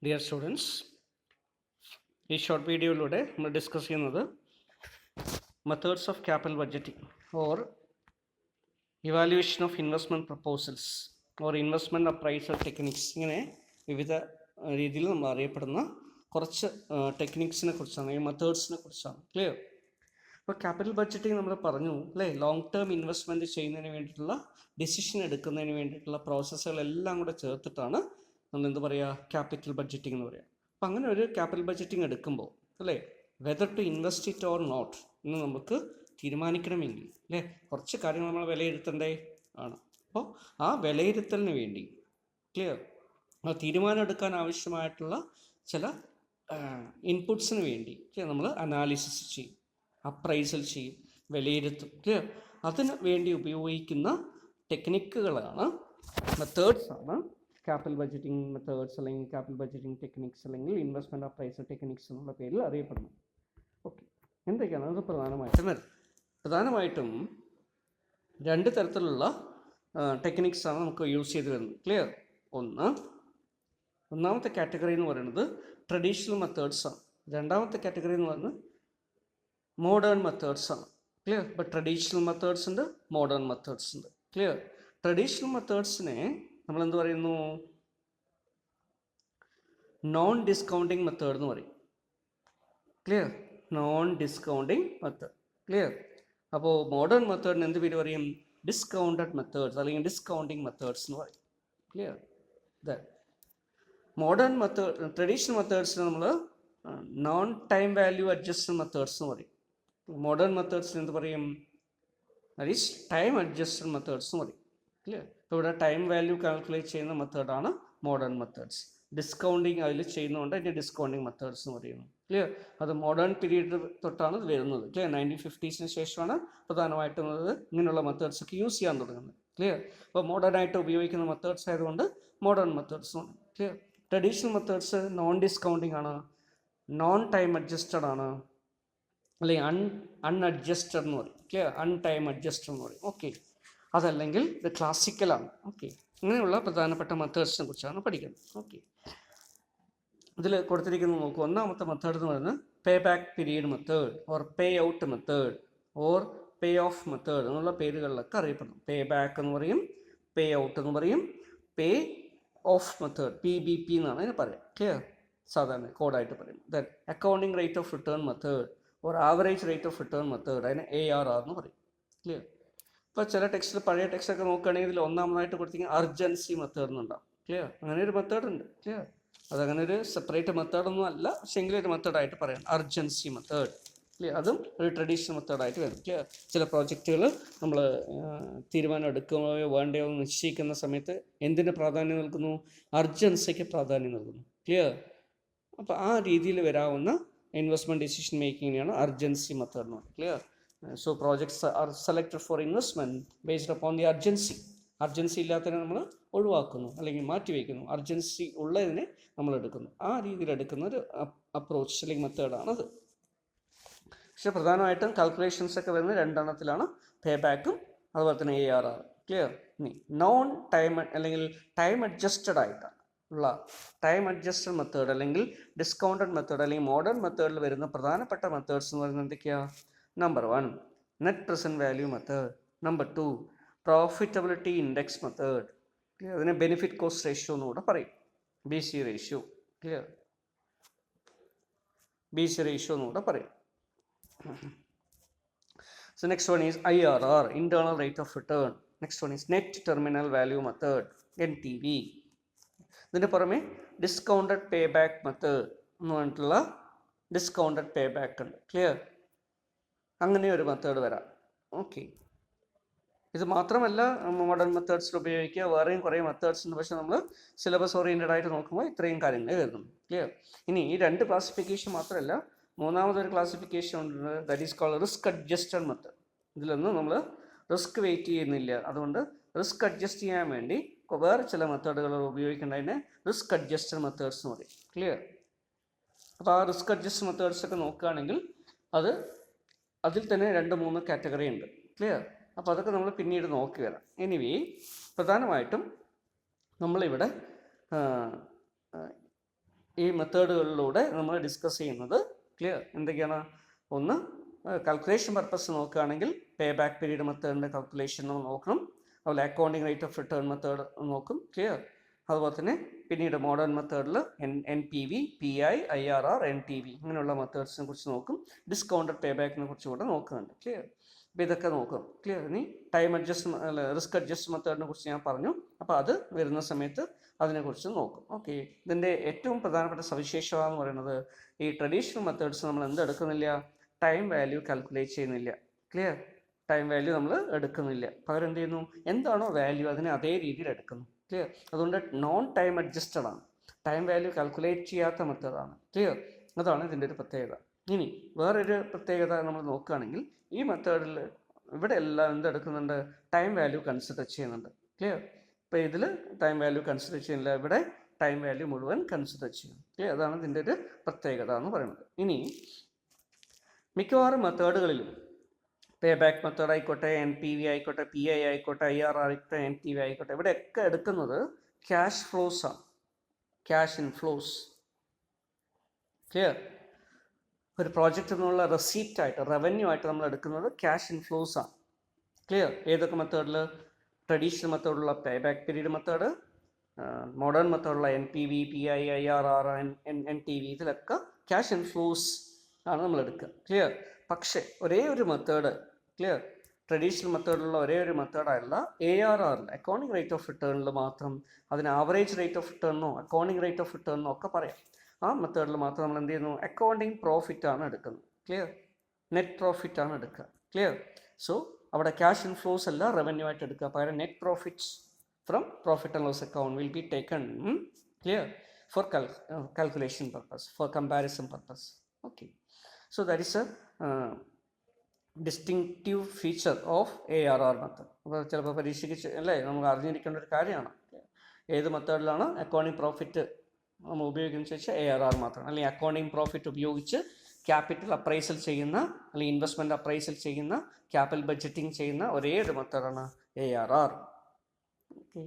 Dear students, ഈ short വീഡിയോയിലൂടെ നമ്മൾ ഡിസ്കസ് ചെയ്യുന്നത് methods of capital budgeting or evaluation of investment proposals or investment appraisal techniques, ഇങ്ങനെ വിവിധ രീതിയിൽ നമ്മൾ അറിയപ്പെടുന്ന കുറച്ച് ടെക്നിക്സിനെ കുറിച്ചാണ്, ഈ മെത്തേഡ്സിനെ കുറിച്ചാണ്. ക്ലിയർ? അപ്പോൾ ക്യാപിറ്റൽ ബഡ്ജറ്റിംഗ് നമ്മൾ പറഞ്ഞു അല്ലേ, ലോങ് ടേം ഇൻവെസ്റ്റ്മെൻറ്റ് ചെയ്യുന്നതിന് വേണ്ടിയിട്ടുള്ള ഡിസിഷൻ എടുക്കുന്നതിന് വേണ്ടിയിട്ടുള്ള പ്രോസസ്സുകളെല്ലാം കൂടെ ചേർത്തിട്ടാണ് നമ്മൾ എന്ത് പറയുക, ക്യാപിറ്റൽ ബഡ്ജറ്റിംഗ് എന്ന് പറയുക. അപ്പം അങ്ങനെ ഒരു ക്യാപിറ്റൽ ബഡ്ജറ്റിംഗ് എടുക്കുമ്പോൾ അല്ലേ, whether to invest it or not എന്ന് നമുക്ക് തീരുമാനിക്കണമെങ്കിൽ അല്ലേ, കുറച്ച് കാര്യങ്ങൾ നമ്മൾ വിലയിരുത്തേണ്ടേ ആണ്. അപ്പോൾ ആ വിലയിരുത്തലിന് വേണ്ടി, ക്ലിയർ, ആ തീരുമാനം എടുക്കാൻ ആവശ്യമായിട്ടുള്ള ചില ഇൻപുട്സിന് വേണ്ടി നമ്മൾ അനാലിസിസ് ചെയ്യും, അപ്രൈസൽ ചെയ്യും, വിലയിരുത്തും. ക്ലിയർ? അതിന് വേണ്ടി ഉപയോഗിക്കുന്ന ടെക്നിക്കുകളാണ്, മെത്തേഡ്സാണ് ക്യാപിറ്റൽ ബഡ്ജറ്റിംഗ് മെത്തേഡ്സ്, അല്ലെങ്കിൽ ക്യാപിറ്റൽ ബഡ്ജറ്റിംഗ് ടെക്നിക്സ്, അല്ലെങ്കിൽ ഇൻവെസ്റ്റ്മെൻറ്റ് അപ്രൈസൽ ടെക്നിക്സ് എന്നുള്ള പേരിൽ അറിയപ്പെടുന്നു. ഓക്കെ, എന്തൊക്കെയാണ് അത് പ്രധാനമായിട്ടും വരുന്നത്? പ്രധാനമായിട്ടും രണ്ട് തരത്തിലുള്ള ടെക്നിക്സാണ് നമുക്ക് യൂസ് ചെയ്ത് വരുന്നത്. ക്ലിയർ? ഒന്നാമത്തെ കാറ്റഗറി എന്ന് പറയുന്നത് ട്രഡീഷണൽ മെത്തേഡ്സാണ്. രണ്ടാമത്തെ കാറ്റഗറി എന്ന് പറയുന്നത് മോഡേൺ മെത്തേഡ്സാണ്. ക്ലിയർ? ഇപ്പോൾ ട്രഡീഷണൽ മെത്തേഡ്സ് ഉണ്ട്, മോഡേൺ മെത്തേഡ്സ് ഉണ്ട്. ക്ലിയർ? ട്രഡീഷണൽ മെത്തേഡ്സിനെ നമ്മൾ എന്ത് പറയുന്നു, നോൺ ഡിസ്കൗണ്ടിങ് മെത്തേഡ് എന്ന് പറയും. Clear? Non discounting method. Clear? അപ്പോൾ മോഡേൺ മെത്തേഡിന് എന്ത് പേര് പറയും, ഡിസ്കൗണ്ടഡ് മെത്തേഡ്സ് അല്ലെങ്കിൽ ഡിസ്കൗണ്ടിങ് മെത്തേഡ്സ് എന്ന് പറയും. ക്ലിയർ? മോഡേൺ മെത്തേഡ്, ട്രഡീഷണൽ മെത്തേഡ്സിന് നമ്മൾ non time value adjusted methods എന്ന് പറയും. മോഡേൺ മെത്തേഡ്സിന് എന്ത് പറയും, that is time adjusted methods എന്ന് പറയും. ക്ലിയർ? ഇപ്പോൾ ഇവിടെ ടൈം വാല്യൂ കാൽക്കുലേറ്റ് ചെയ്യുന്ന മെത്തേഡാണ് മോഡേൺ മെത്തേഡ്സ്. ഡിസ്കൗണ്ടിങ് അതിൽ ചെയ്യുന്നതുകൊണ്ട് അതിൻ്റെ ഡിസ്കൗണ്ടിങ് മെത്തേഡ്സ് എന്ന് പറയുന്നു. ക്ലിയർ? അത് മോഡേൺ പീരീഡ് തൊട്ടാണ് വരുന്നത്. ക്ലിയർ? 1950s ശേഷമാണ് പ്രധാനമായിട്ടും ഇങ്ങനെയുള്ള മെത്തേഡ്സ് ഒക്കെ യൂസ് ചെയ്യാൻ തുടങ്ങുന്നത്. ക്ലിയർ? അപ്പോൾ മോഡേൺ ആയിട്ട് ഉപയോഗിക്കുന്ന മെത്തേഡ്സ് ആയതുകൊണ്ട് മോഡേൺ മെത്തേഡ്സ് ആണ്. Clear? Traditional methods non discounting ആണ്, നോൺ ടൈം അഡ്ജസ്റ്റഡ് ആണ്, അല്ലെങ്കിൽ അൺഅഡ്ജസ്റ്റഡ് എന്ന് പറയും. ക്ലിയർ? അൺടൈം അഡ്ജസ്റ്റഡ് എന്ന് പറയും. ഓക്കെ, അതല്ലെങ്കിൽ ഇത് ക്ലാസിക്കലാണ്. ഓക്കെ, ഇങ്ങനെയുള്ള പ്രധാനപ്പെട്ട മെത്തേഡ്സിനെ കുറിച്ചാണ് പഠിക്കുന്നത്. ഓക്കെ, ഇതിൽ കൊടുത്തിരിക്കുന്നത് നോക്കൂ. ഒന്നാമത്തെ മെത്തേഡ് എന്ന് പറയുന്നത് പേ back period method or pay out method or pay of method എന്നുള്ള പേരുകളിലൊക്കെ അറിയപ്പെടുന്നു. പേ ബാക്ക് എന്ന് പറയും, പേ ഔട്ട് എന്ന് പറയും, പേ ഓഫ് മെത്തേഡ് PBP എന്നാണ് അതിന് പറയാം. ക്ലിയർ? സാധാരണ കോഡായിട്ട് പറയും. Then accounting rate of return method or average rate of return method, അതിന് ARR എന്ന് പറയും. ക്ലിയർ? ഇപ്പോൾ ചില ടെക്സ്റ്റിൽ, പഴയ ടെക്സ്റ്റൊക്കെ നോക്കുകയാണെങ്കിൽ ഇതിൽ ഒന്നാമതായിട്ട് കൊടുത്തിരിക്കുന്ന അർജൻസി മെത്തേഡ് എന്നുണ്ടാവും. ക്ലിയർ? അങ്ങനെ ഒരു മെത്തേഡ് ഉണ്ട്. ക്ലിയർ? അതങ്ങനെ ഒരു സെപ്പറേറ്റ് മെത്തേഡൊന്നും അല്ല, പക്ഷേ എങ്കിലും ഒരു മെത്തേഡായിട്ട് പറയാം, അർജൻസി മെത്തേഡ്. ക്ലിയർ? അതും ഒരു ട്രഡീഷണൽ മെത്തേഡായിട്ട് വരും. ക്ലിയർ? ചില പ്രോജക്റ്റുകൾ നമ്മൾ തീരുമാനം എടുക്കുകയോ വേണ്ടയോ എന്ന് നിശ്ചയിക്കുന്ന സമയത്ത് എന്തിന് പ്രാധാന്യം നൽകുന്നു, അർജൻസിക്ക് പ്രാധാന്യം നൽകുന്നു. ക്ലിയർ? അപ്പോൾ ആ രീതിയിൽ വരാവുന്ന ഇൻവെസ്റ്റ്മെൻറ്റ് ഡിസിഷൻ മേക്കിങ്ങിനെയാണ് അർജൻസി മെത്തേഡ് എന്ന് പറയുന്നത്. Clear? So projects are selected for investment based upon the urgency. Urgency ഇല്ലാത്തതിനെ നമ്മൾ ഒഴിവാക്കുന്നു അല്ലെങ്കിൽ മാറ്റിവെക്കുന്നു, അർജൻസി ഉള്ളതിനെ നമ്മൾ എടുക്കുന്നു. ആ രീതിയിൽ എടുക്കുന്ന ഒരു അപ്രോച്ച് അല്ലെങ്കിൽ മെത്തേഡാണത്. പക്ഷെ പ്രധാനമായിട്ടും കാൽക്കുലേഷൻസ് ഒക്കെ വരുന്നത് രണ്ടെണ്ണത്തിലാണ്, പേ ബാക്കും അതുപോലെ തന്നെ ARR. ക്ലിയർ? ഇനി നോൺ ടൈം അല്ലെങ്കിൽ ടൈം അഡ്ജസ്റ്റഡ് ആയിട്ടാണ് ഉള്ള ടൈം അഡ്ജസ്റ്റഡ് മെത്തേഡ് അല്ലെങ്കിൽ ഡിസ്കൗണ്ടഡ് മെത്തേഡ് അല്ലെങ്കിൽ മോഡേൺ മെത്തേഡിൽ വരുന്ന പ്രധാനപ്പെട്ട മെത്തേഡ്സ് എന്ന് പറയുന്നത് എന്തൊക്കെയാണ്? Number 1 net present value method. Number 2 profitability index method. Clear? അതിനെ ബെനിഫിറ്റ് കോസ്റ്റ് റേഷ്യോ എന്നുകൂടെ പറയും, BC ratio. Clear? BC ratio എന്നുകൂടെ പറയും. So next one is IRR, internal rate of return. Next one is net terminal value method, NTV. ഇതിന് പുറമെ discounted pay back method എന്ന് പറഞ്ഞിട്ടുള്ള discounted pay back ഉണ്ട്. Clear? അങ്ങനെ ഒരു മെത്തേഡ് വരാം. ഓക്കെ, ഇത് മാത്രമല്ല മോഡേൺ മെത്തേഡ്സിൽ ഉപയോഗിക്കുക, വേറെയും കുറേ മെത്തേഡ്സ് ഉണ്ട്. പക്ഷേ നമ്മൾ സിലബസ് ഓറിയൻറ്റഡ് ആയിട്ട് നോക്കുമ്പോൾ ഇത്രയും കാര്യങ്ങൾ വരുന്നു. ക്ലിയർ? ഇനി ഈ രണ്ട് ക്ലാസിഫിക്കേഷൻ മാത്രമല്ല, മൂന്നാമതൊരു ക്ലാസിഫിക്കേഷൻ ഉണ്ട്, that is called risk adjusted method. ഇതിലൊന്നും നമ്മൾ റിസ്ക് വെയിറ്റ് ചെയ്യുന്നില്ല, അതുകൊണ്ട് റിസ്ക് അഡ്ജസ്റ്റ് ചെയ്യാൻ വേണ്ടി വേറെ ചില മെത്തേഡുകൾ ഉപയോഗിക്കേണ്ടതിനെ റിസ്ക് അഡ്ജസ്റ്റഡ് മെത്തേഡ്സ് എന്ന് പറയും. ക്ലിയർ? അപ്പോൾ ആ റിസ്ക് അഡ്ജസ്റ്റ് മെത്തേഡ്സ് ഒക്കെ നോക്കുകയാണെങ്കിൽ അതിൽ തന്നെ 2-3 കാറ്റഗറി ഉണ്ട്. ക്ലിയർ? അപ്പോൾ അതൊക്കെ നമ്മൾ പിന്നീട് നോക്കി വരാം. എനിവേ, പ്രധാനമായിട്ടും നമ്മളിവിടെ ഈ മെത്തേഡുകളിലൂടെ നമ്മൾ ഡിസ്കസ് ചെയ്യുന്നത്. ക്ലിയർ? എന്തൊക്കെയാണ്? ഒന്ന്, കാൽക്കുലേഷൻ പർപ്പസ് നോക്കുകയാണെങ്കിൽ പേ ബാക്ക് പീരീഡ് മെത്തേഡിൻ്റെ കാൽക്കുലേഷൻ നമ്മൾ നോക്കണം. അതുപോലെ accounting rate of return method നോക്കും. ക്ലിയർ? അതുപോലെ തന്നെ പിന്നീട് മോഡേൺ മെത്തേഡിൽ NPV, PI, IRR, NTV ഇങ്ങനെയുള്ള മെത്തേഡ്സിനെ കുറിച്ച് നോക്കും. ഡിസ്കൗണ്ടഡ് പേ ബാക്കിനെ കുറിച്ച് കൂടെ നോക്കുന്നുണ്ട്. ക്ലിയർ? അപ്പോൾ ഇതൊക്കെ നോക്കും. ക്ലിയർ? ഇനി ടൈം അഡ്ജസ്റ്റ് റിസ്ക് അഡ്ജസ്റ്റ് മെത്തേഡിനെ കുറിച്ച് ഞാൻ പറഞ്ഞു. അപ്പോൾ അത് വരുന്ന സമയത്ത് അതിനെക്കുറിച്ച് നോക്കും. ഓക്കെ. ഇതിൻ്റെ ഏറ്റവും പ്രധാനപ്പെട്ട സവിശേഷത എന്ന് പറയുന്നത് ഈ ട്രഡീഷണൽ മെത്തേഡ്സ് നമ്മൾ എന്തെടുക്കുന്നില്ല? ടൈം വാല്യൂ കാൽക്കുലേറ്റ് ചെയ്യുന്നില്ല. ക്ലിയർ? ടൈം വാല്യൂ നമ്മൾ എടുക്കുന്നില്ല. പകരം എന്ത് ചെയ്യുന്നു? എന്താണോ വാല്യൂ അതിനെ അതേ രീതിയിൽ എടുക്കുന്നു. ക്ലിയർ? അതുകൊണ്ട് നോൺ ടൈം അഡ്ജസ്റ്റഡ് ആണ്, ടൈം വാല്യൂ കാൽക്കുലേറ്റ് ചെയ്യാത്ത മെത്തേഡാണ്. ക്ലിയർ? അതാണ് ഇതിൻ്റെ ഒരു പ്രത്യേകത. ഇനി വേറൊരു പ്രത്യേകത നമ്മൾ നോക്കുകയാണെങ്കിൽ ഈ മെത്തേഡിൽ ഇവിടെ എല്ലാം എന്തെടുക്കുന്നുണ്ട്? ടൈം വാല്യൂ കൺസിഡർ ചെയ്യുന്നുണ്ട്. ക്ലിയർ? ഇപ്പോൾ ഇതിൽ ടൈം വാല്യൂ കൺസിഡർ ചെയ്യുന്നില്ല, ഇവിടെ ടൈം വാല്യൂ മുഴുവൻ കൺസിഡർ ചെയ്യും. ക്ലിയർ? അതാണ് ഇതിൻ്റെ ഒരു പ്രത്യേകത എന്ന് പറയുന്നത്. ഇനി മിക്കവാറും മെത്തേഡുകളിലും പേ ബാക്ക് മെത്തേഡ് ആയിക്കോട്ടെ, NPV ആയിക്കോട്ടെ, PI ആയിക്കോട്ടെ, IRR ആയിക്കോട്ടെ, NTV ആയിക്കോട്ടെ, ഇവിടെയൊക്കെ എടുക്കുന്നത് ക്യാഷ് ഫ്ലോസ് ആണ്, ക്യാഷ് ഇൻഫ്ലോസ്. ക്ലിയർ? ഒരു പ്രോജക്റ്റ് എന്നുള്ള റെസീപ്റ്റ് ആയിട്ട്, റവന്യൂ ആയിട്ട് നമ്മൾ എടുക്കുന്നത് ക്യാഷ് ഇൻഫ്ലോസ് ആണ്. ക്ലിയർ? ഏതൊക്കെ മെത്തേഡിൽ? ട്രഡീഷണൽ മെത്തേഡുള്ള pay back period method, modern മെത്തേഡുള്ള NPV, PI, IRR, NTV ഇതിലൊക്കെ ക്യാഷ് ഇൻഫ്ലോസ് ആണ് നമ്മൾ എടുക്കുക. ക്ലിയർ? പക്ഷേ ഒരേ ഒരു മെത്തേഡ്, ക്ലിയർ, ട്രഡീഷണൽ മെത്തേഡിലുള്ള ഒരേ ഒരു മെത്തേഡല്ല ARRൽ, അക്കൗണ്ടിങ് റേറ്റ് ഓഫ് റിട്ടേണിൽ മാത്രം അതിന് ആവറേജ് റേറ്റ് ഓഫ് റിട്ടേണിനോ അക്കൗണ്ടിങ് റേറ്റ് ഓഫ് റിട്ടേണിനോ ഒക്കെ പറയാം. ആ മെത്തേഡിൽ മാത്രം നമ്മൾ എന്ത് ചെയ്യുന്നു? അക്കൗണ്ടിങ് പ്രോഫിറ്റ് ആണ് എടുക്കുന്നത്. ക്ലിയർ? നെറ്റ് പ്രോഫിറ്റ് ആണ് എടുക്കുക. ക്ലിയർ? സോ അവിടെ ക്യാഷ് ഇൻഫ്ലോസ് അല്ല റവന്യൂ ആയിട്ട് എടുക്കുക, പകരം net profits from profit and loss account will be taken. Clear? For calculation purpose, for comparison purpose. Okay. So that is a distinctive feature of ARR method. അപ്പോൾ ചിലപ്പോൾ പരീക്ഷയ്ക്ക് അല്ലേ നമുക്ക് അറിഞ്ഞിരിക്കേണ്ട ഒരു കാര്യമാണ് ഏത് മെത്തേഡിലാണ് അക്കൗണ്ടിങ് പ്രോഫിറ്റ് നമ്മൾ ഉപയോഗിക്കുന്നത് വെച്ചാൽ ARR മാത്രമാണ്. അല്ലെങ്കിൽ അക്കൗണ്ടിങ് പ്രോഫിറ്റ് ഉപയോഗിച്ച് ക്യാപിറ്റൽ അപ്രൈസൽ ചെയ്യുന്ന അല്ലെങ്കിൽ ഇൻവെസ്റ്റ്മെൻറ്റ് അപ്രൈസൽ ചെയ്യുന്ന, ക്യാപിറ്റൽ ബഡ്ജറ്റിംഗ് ചെയ്യുന്ന ഒരേ ഒരു മെത്തേഡാണ് ARR. ഓക്കെ.